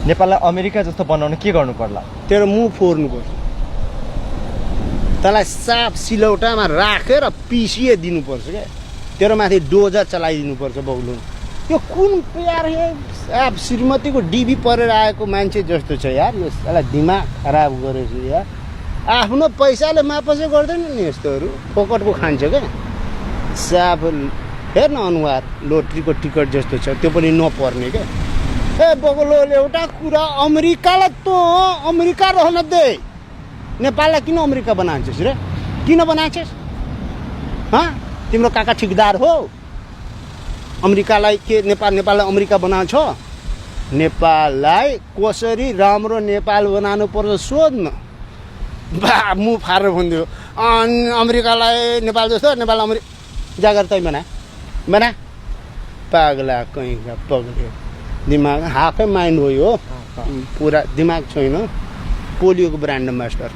नेपाललाई अमेरिका जस्तो बनाउन के गर्नु पर्ला? तेरो मुख फोर्नु पर्छ, तँलाई साफ सिलौटामा राखेर पिसिए दिनुपर्छ क्या, तेरो माथि डोजर चलाइदिनुपर्छ बौलुन। यो कुन यार साफ श्रीमतीको डिबी परेर आएको मान्छे जस्तो छ यार, यो साला दिमाग खराब गरेछ यार। आफ्नो पैसाले मापसै गर्दैन नि यस्तोहरू, फोकटको खान्छ क्या। साफ हेर्न अनुहार लोटरीको टिकट जस्तो छ, त्यो पनि नपर्ने क्या। ए बगलोले एउटा कुरा, अमेरिकालाई त अमेरिका रहन दे, नेपाललाई किन अमेरिका बनान्छस् रे? किन बनान्छस्? तिम्रो काका ठिकदार हो? अमेरिकालाई के नेपाललाई अमेरिका बनाउँछ? नेपाललाई कसरी राम्रो नेपाल बनाउनु पर्छ सोध्न। बा मुख फारेर भनिदियो अमेरिकालाई नेपाल जस्तो, नेपाल अमेरिका जागर तै बना पागला कहीँका पग्ल्यो। दिमाग हाफै माइन्ड हो यो, पुरा दिमाग छैन। पोलियोको ब्रान्ड एम्बेसडर।